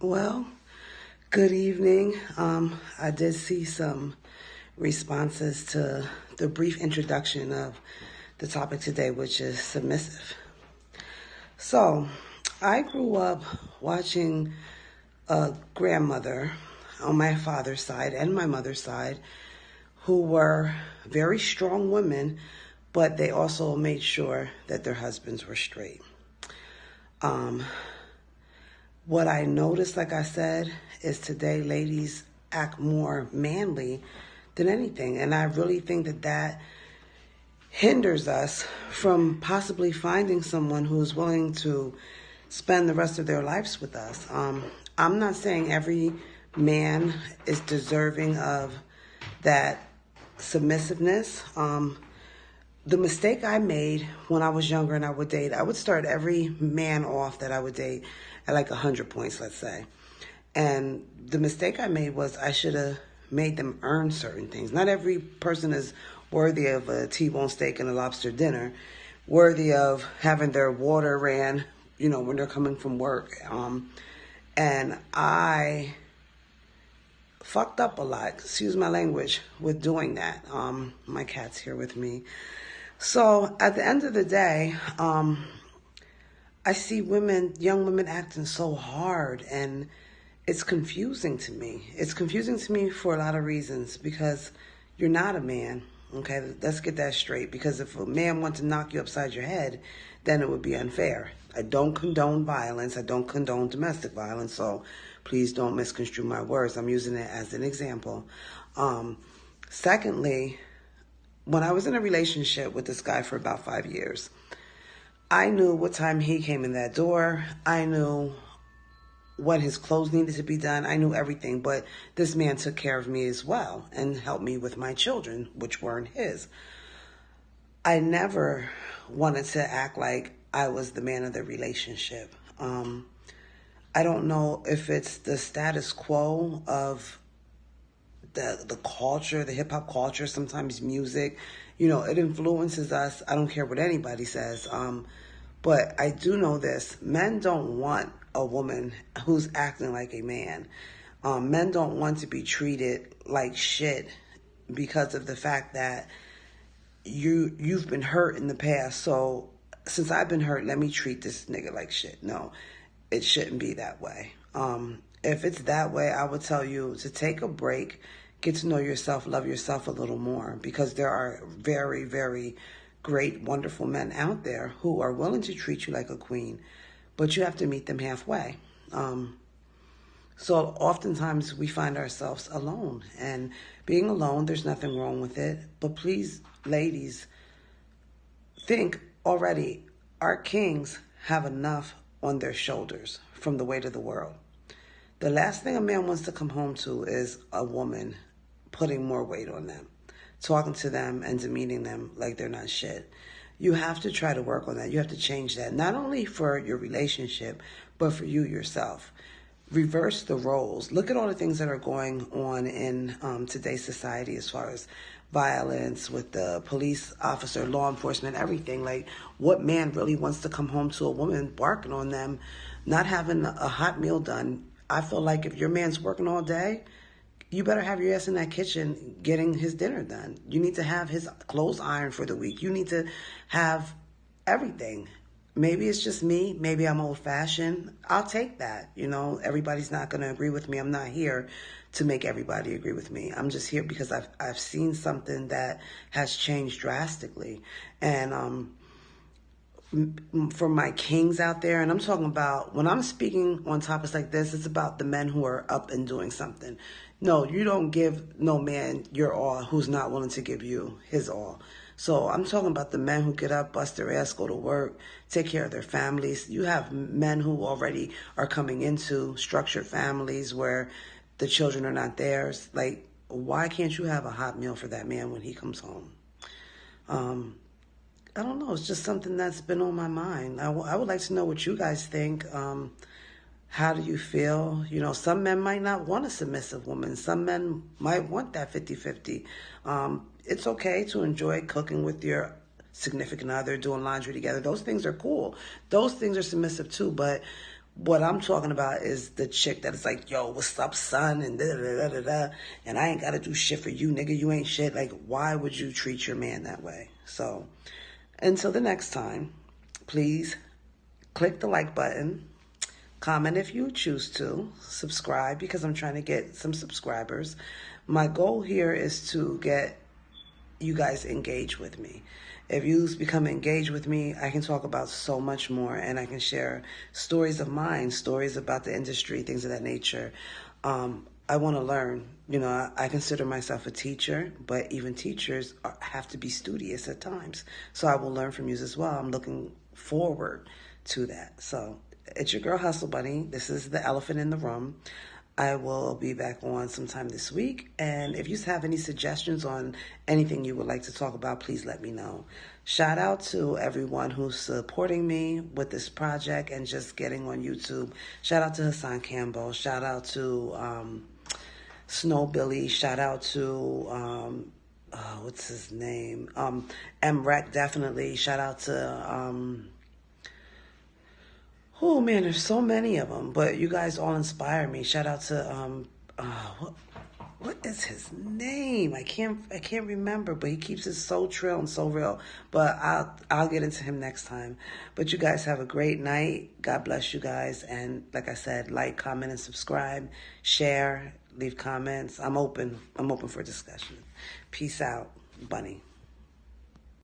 Well, good evening. I did see some responses to the brief introduction of the topic today, which is submissive. So, I grew up watching a grandmother on my father's side and my mother's side who were very strong women, but they also made sure that their husbands were straight. Um, What I noticed, like I said, is today ladies act more manly than anything. And I really think that that hinders us from possibly finding someone who's willing to spend the rest of their lives with us. I'm not saying every man is deserving of that submissiveness. The mistake I made when I was younger and I would date, I would start every man off that I would date at like 100 points, let's say. And the mistake I made was I should have made them earn certain things. Not every person is worthy of a T-bone steak and a lobster dinner, worthy of having their water ran, when they're coming from work. And I fucked up a lot, excuse my language, with doing that. My cat's here with me. So at the end of the day, I see young women acting so hard, and it's confusing to me. It's confusing to me for a lot of reasons, because you're not a man. Okay, let's get that straight. Because if a man wants to knock you upside your head, then it would be unfair. I don't condone violence. I don't condone domestic violence. So please don't misconstrue my words. I'm using it as an example. Secondly, when I was in a relationship with this guy for about 5 years, I knew what time he came in that door. I knew what his clothes needed to be done. I knew everything, but this man took care of me as well and helped me with my children, which weren't his. I never wanted to act like I was the man of the relationship. I don't know if it's the status quo of the culture, the hip hop culture, sometimes music, it influences us. I don't care what anybody says. But I do know this: men don't want a woman who's acting like a man. Men don't want to be treated like shit because of the fact that you've been hurt in the past. So since I've been hurt, let me treat this nigga like shit. No, it shouldn't be that way. If it's that way, I would tell you to take a break, get to know yourself, love yourself a little more, because there are very, very great, wonderful men out there who are willing to treat you like a queen, but you have to meet them halfway. So oftentimes we find ourselves alone, and being alone, there's nothing wrong with it. But please, ladies, think already, our kings have enough on their shoulders from the weight of the world. The last thing a man wants to come home to is a woman putting more weight on them, talking to them and demeaning them like they're not shit. You have to try to work on that. You have to change that, not only for your relationship, but for you yourself. Reverse the roles. Look at all the things that are going on in today's society as far as violence with the police officer, law enforcement, everything. Like, what man really wants to come home to a woman barking on them, not having a hot meal done? I feel like if your man's working all day, you better have your ass in that kitchen getting his dinner done. You need to have his clothes ironed for the week. You need to have everything. Maybe it's just me. Maybe I'm old-fashioned. I'll take that. Everybody's not going to agree with me. I'm not here to make everybody agree with me. I'm just here because I've seen something that has changed drastically. And for my kings out there, and I'm talking about, when I'm speaking on topics like this, it's about the men who are up and doing something. No, you don't give no man your all who's not willing to give you his all. So I'm talking about the men who get up, bust their ass, go to work, take care of their families. You have men who already are coming into structured families where the children are not theirs. Like, why can't you have a hot meal for that man when he comes home? I don't know. It's just something that's been on my mind. I would like to know what you guys think. How do you feel? Some men might not want a submissive woman. Some men might want that 50-50. It's okay to enjoy cooking with your significant other, doing laundry together. Those things are cool. Those things are submissive too. But What I'm talking about is the chick that is like, yo, what's up, son? And da da da da da. And I ain't got to do shit for you, nigga. You ain't shit. Like, why would you treat your man that way? So, until the next time, please click the like button. Comment if you choose to. Subscribe because I'm trying to get some subscribers. My goal here is to get you guys engaged with me. If you become engaged with me, I can talk about so much more, and I can share stories of mine, stories about the industry, things of that nature. I want to learn. You know, I consider myself a teacher, but even teachers have to be studious at times. So I will learn from you as well. I'm looking forward to that. So it's your girl Hustle Bunny. This is the elephant in the room. I will be back on sometime this week. And if you have any suggestions on anything you would like to talk about, please let me know. Shout out to everyone who's supporting me with this project and just getting on YouTube. Shout out to Hassan Campbell. Shout out to Snow Billy. Shout out to what's his name? MREC, definitely. Shout out to oh man, there's so many of them, but you guys all inspire me. Shout out to what is his name? I can't remember, but he keeps it so trill and so real. But I'll get into him next time. But you guys have a great night. God bless you guys, and like I said, like, comment, and subscribe, share, leave comments. I'm open for discussion. Peace out, Bunny.